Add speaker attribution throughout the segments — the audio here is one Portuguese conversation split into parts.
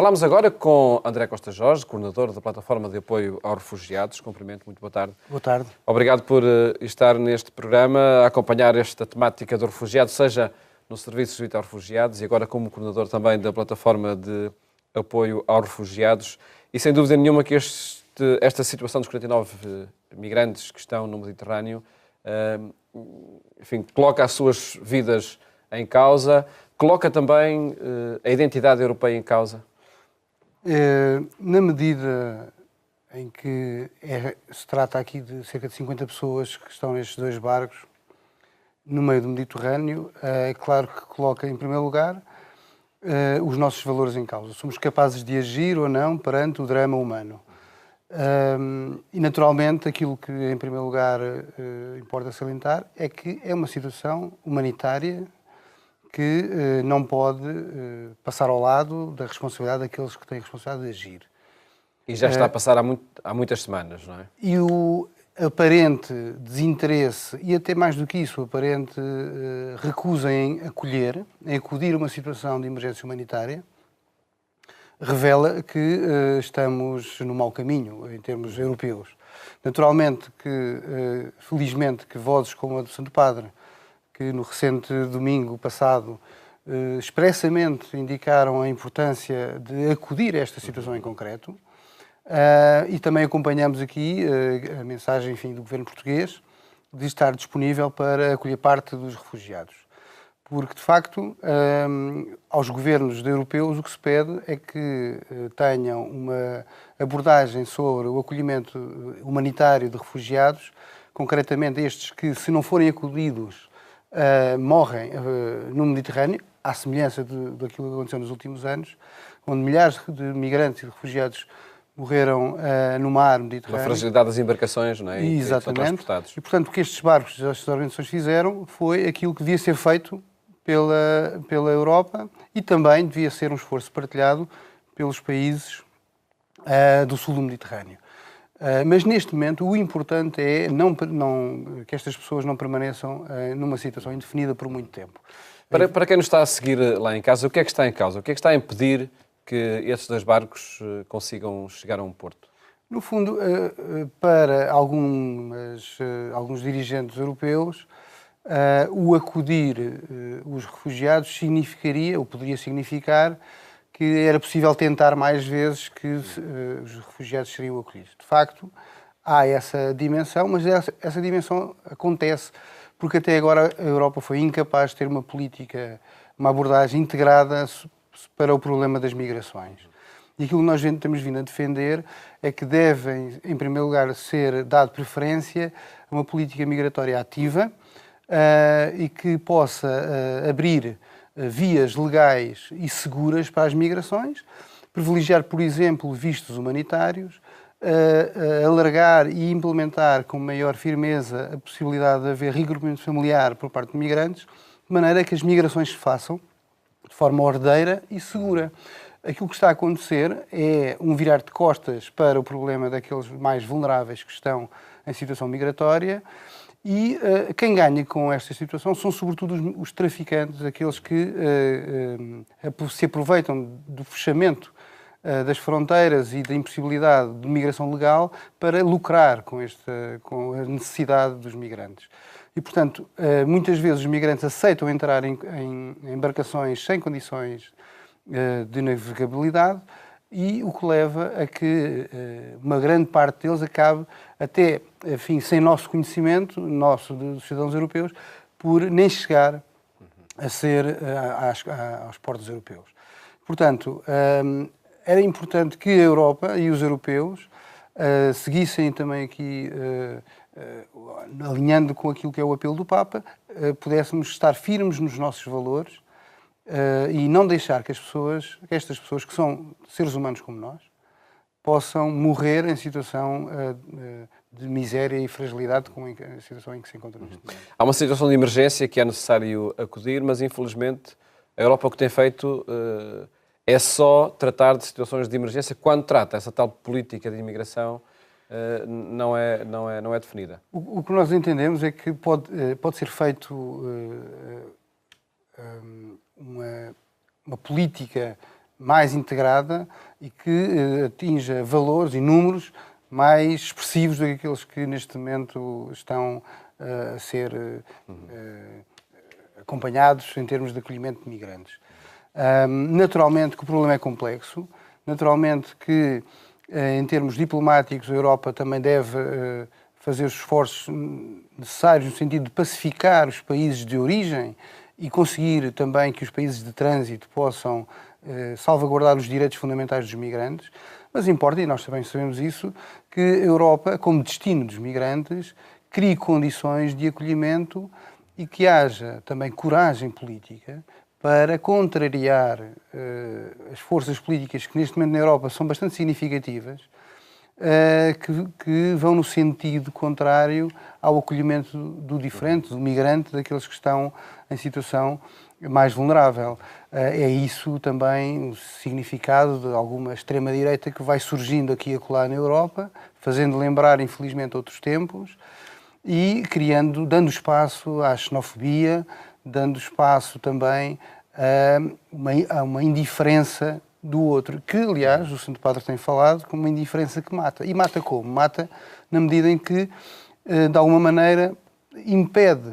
Speaker 1: Falámos agora com André Costa Jorge, coordenador da Plataforma de Apoio aos Refugiados. Cumprimento, muito boa tarde.
Speaker 2: Boa tarde.
Speaker 1: Obrigado por estar neste programa, a acompanhar esta temática do refugiado, seja no Serviço de Serviço aos Refugiados e agora como coordenador também da Plataforma de Apoio aos Refugiados. E sem dúvida nenhuma que esta situação dos 49 migrantes que estão no Mediterrâneo, enfim, coloca as suas vidas em causa, coloca também a identidade europeia em causa.
Speaker 2: Na medida em que se trata aqui de cerca de 50 pessoas que estão nestes dois barcos no meio do Mediterrâneo, é claro que coloca em primeiro lugar os nossos valores em causa. Somos capazes de agir ou não perante o drama humano. E naturalmente aquilo que em primeiro lugar importa salientar é que é uma situação humanitária que não pode passar ao lado da responsabilidade daqueles que têm a responsabilidade de agir.
Speaker 1: E já está a passar há muitas semanas, não é?
Speaker 2: E o aparente desinteresse, e até mais do que isso, o aparente recusa em acudir a uma situação de emergência humanitária, revela que estamos no mau caminho, em termos europeus. Naturalmente que, felizmente, que vozes como a do Santo Padre, que no recente domingo passado expressamente indicaram a importância de acudir a esta situação em concreto, e também acompanhamos aqui a mensagem, enfim, do governo português de estar disponível para acolher parte dos refugiados. Porque, de facto, aos governos europeus o que se pede é que tenham uma abordagem sobre o acolhimento humanitário de refugiados, concretamente estes que, se não forem acolhidos, morrem no Mediterrâneo, à semelhança daquilo que aconteceu nos últimos anos, onde milhares de migrantes e de refugiados morreram no mar Mediterrâneo.
Speaker 1: A fragilidade das embarcações, não é?
Speaker 2: Exatamente. E, portanto, o que estes barcos, estas organizações fizeram foi aquilo que devia ser feito pela Europa e também devia ser um esforço partilhado pelos países do sul do Mediterrâneo. Mas, neste momento, o importante é que estas pessoas não permaneçam numa situação indefinida por muito tempo.
Speaker 1: Para quem nos está a seguir lá em casa, o que é que está em causa? O que é que está a impedir que esses dois barcos consigam chegar a um porto?
Speaker 2: No fundo, para alguns dirigentes europeus, o acudir os refugiados significaria, ou poderia significar, que era possível tentar mais vezes que os refugiados seriam acolhidos. De facto, há essa dimensão, mas essa dimensão acontece porque até agora a Europa foi incapaz de ter uma política, uma abordagem integrada para o problema das migrações. E aquilo que nós temos vindo a defender é que devem, em primeiro lugar, ser dado preferência a uma política migratória ativa e que possa abrir vias legais e seguras para as migrações, privilegiar, por exemplo, vistos humanitários, alargar e implementar com maior firmeza a possibilidade de haver regrupamento familiar por parte de migrantes, de maneira que as migrações se façam de forma ordeira e segura. Aquilo que está a acontecer é um virar de costas para o problema daqueles mais vulneráveis que estão em situação migratória. E quem ganha com esta situação são sobretudo os traficantes, aqueles que se aproveitam do fechamento das fronteiras e da impossibilidade de migração legal para lucrar com a necessidade dos migrantes. E, portanto, muitas vezes os migrantes aceitam entrar em embarcações sem condições de navegabilidade e o que leva a que uma grande parte deles acabe até, enfim, sem nosso conhecimento, dos cidadãos europeus, por nem chegar a ser aos portos europeus. Portanto, era importante que a Europa e os europeus seguissem também aqui, alinhando com aquilo que é o apelo do Papa, pudéssemos estar firmes nos nossos valores e não deixar que estas pessoas, que são seres humanos como nós, possam morrer em situação de miséria e fragilidade, como a situação em que se encontram neste momento.
Speaker 1: Há uma situação de emergência que é necessário acudir, mas infelizmente a Europa o que tem feito é só tratar de situações de emergência quando trata. Essa tal política de imigração não é definida.
Speaker 2: O que nós entendemos é que pode ser feito uma política mais integrada e que atinja valores e números mais expressivos do que aqueles que neste momento estão a ser acompanhados em termos de acolhimento de migrantes. Naturalmente que o problema é complexo, naturalmente que em termos diplomáticos a Europa também deve fazer os esforços necessários no sentido de pacificar os países de origem e conseguir também que os países de trânsito possam salvaguardar os direitos fundamentais dos migrantes. Mas importa, e nós também sabemos isso, que a Europa, como destino dos migrantes, crie condições de acolhimento e que haja também coragem política para contrariar as forças políticas que neste momento na Europa são bastante significativas, que vão no sentido contrário ao acolhimento do diferente, do migrante, daqueles que estão em situação mais vulnerável. É isso também o significado de alguma extrema-direita que vai surgindo aqui e acolá na Europa, fazendo lembrar, infelizmente, outros tempos e dando espaço à xenofobia, dando espaço também a uma indiferença do outro, que, aliás, o Santo Padre tem falado como uma indiferença que mata. E mata como? Mata na medida em que, de alguma maneira, impede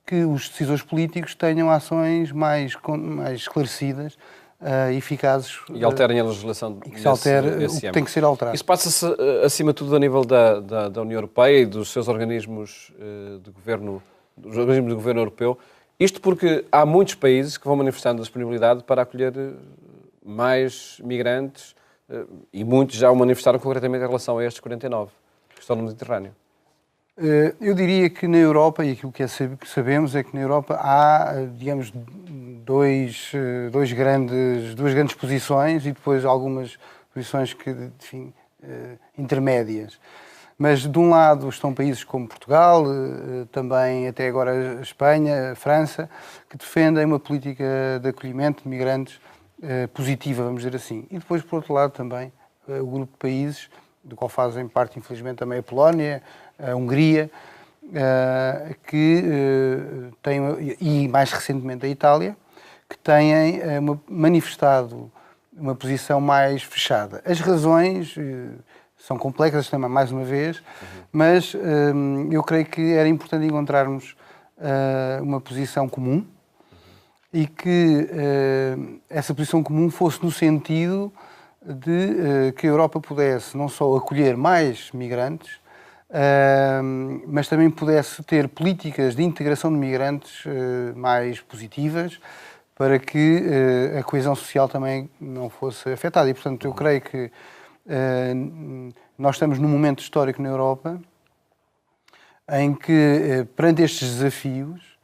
Speaker 2: que os decisores políticos tenham ações mais esclarecidas e eficazes.
Speaker 1: E alterem a legislação
Speaker 2: e que se altere o que tem que ser alterado.
Speaker 1: Isso passa-se, acima de tudo, a nível da União Europeia e dos seus organismos de governo, dos organismos de governo europeu. Isto porque há muitos países que vão manifestando a disponibilidade para acolher mais migrantes e muitos já o manifestaram concretamente em relação a estes 49 que estão no Mediterrâneo.
Speaker 2: Eu diria que na Europa, e aquilo que sabemos é que na Europa há, digamos, duas grandes posições e depois algumas posições que, enfim, intermédias. Mas de um lado estão países como Portugal, também até agora a Espanha, a França, que defendem uma política de acolhimento de migrantes positiva, vamos dizer assim. E depois, por outro lado, também o grupo de países, do qual fazem parte, infelizmente, também a Polónia, a Hungria, que têm, e mais recentemente a Itália, que têm manifestado uma posição mais fechada. As razões são complexas também, mais uma vez, mas eu creio que era importante encontrarmos uma posição comum e que essa posição comum fosse no sentido de que a Europa pudesse não só acolher mais migrantes, mas também pudesse ter políticas de integração de migrantes mais positivas para que a coesão social também não fosse afetada. E, portanto, eu creio que nós estamos num momento histórico na Europa em que, perante estes desafios,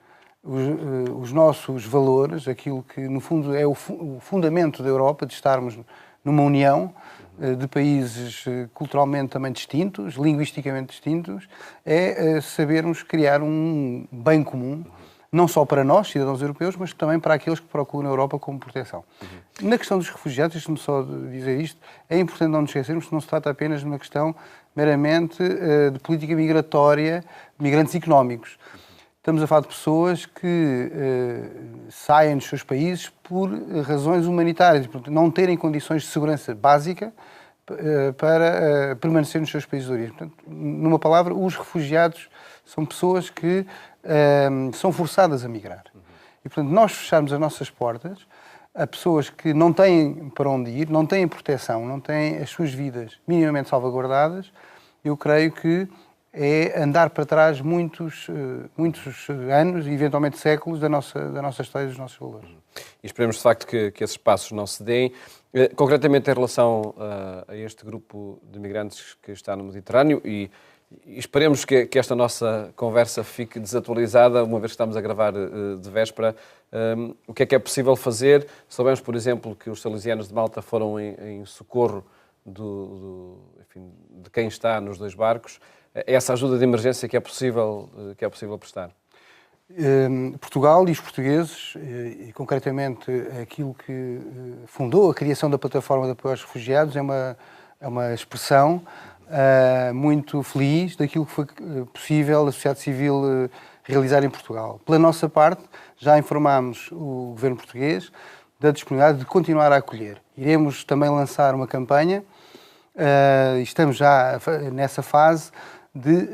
Speaker 2: os nossos valores, aquilo que, no fundo, é o fundamento da Europa, de estarmos numa união de países culturalmente também distintos, linguisticamente distintos, é sabermos criar um bem comum, não só para nós, cidadãos europeus, mas também para aqueles que procuram a Europa como proteção. Na questão dos refugiados, deixe-me só dizer isto, é importante não nos esquecermos que não se trata apenas de uma questão meramente de política migratória, migrantes económicos. Estamos a falar de pessoas que saem dos seus países por razões humanitárias, portanto, não terem condições de segurança básica para permanecer nos seus países de origem. Portanto, numa palavra, os refugiados são pessoas que são forçadas a migrar. E, portanto, nós fecharmos as nossas portas a pessoas que não têm para onde ir, não têm proteção, não têm as suas vidas minimamente salvaguardadas, eu creio que é andar para trás muitos anos e eventualmente séculos da nossa história e dos nossos valores.
Speaker 1: E esperemos de facto que esses passos não se deem. Concretamente em relação a este grupo de migrantes que está no Mediterrâneo e esperemos que esta nossa conversa fique desatualizada, uma vez que estamos a gravar de véspera. O que é possível fazer? Sabemos, por exemplo, que os salesianos de Malta foram em socorro de quem está nos dois barcos. Essa ajuda de emergência que é possível prestar?
Speaker 2: Portugal e os portugueses, e concretamente aquilo que fundou a criação da plataforma de apoio aos refugiados, é uma expressão muito feliz daquilo que foi possível a sociedade civil realizar em Portugal. Pela nossa parte, já informámos o governo português da disponibilidade de continuar a acolher. Iremos também lançar uma campanha, estamos já nessa fase, de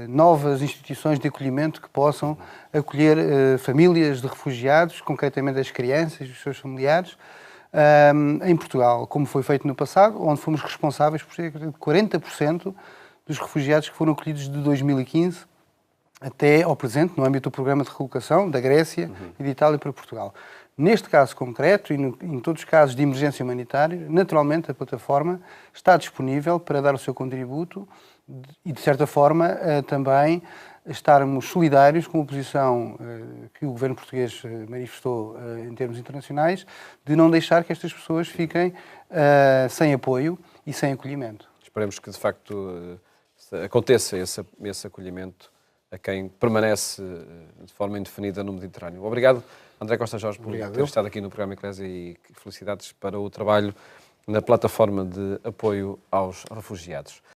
Speaker 2: novas instituições de acolhimento que possam acolher famílias de refugiados, concretamente as crianças e os seus familiares, em Portugal, como foi feito no passado, onde fomos responsáveis por cerca de 40% dos refugiados que foram acolhidos de 2015 até ao presente, no âmbito do programa de recolocação da Grécia e de Itália para Portugal. Neste caso concreto e em todos os casos de emergência humanitária, naturalmente a plataforma está disponível para dar o seu contributo e, de certa forma, também estarmos solidários com a posição que o governo português manifestou em termos internacionais, de não deixar que estas pessoas fiquem sem apoio e sem acolhimento.
Speaker 1: Esperemos que, de facto, aconteça esse acolhimento a quem permanece de forma indefinida no Mediterrâneo. Obrigado, André Costa Jorge, por ter estado aqui no programa Eclésia, e felicidades para o trabalho na plataforma de apoio aos refugiados.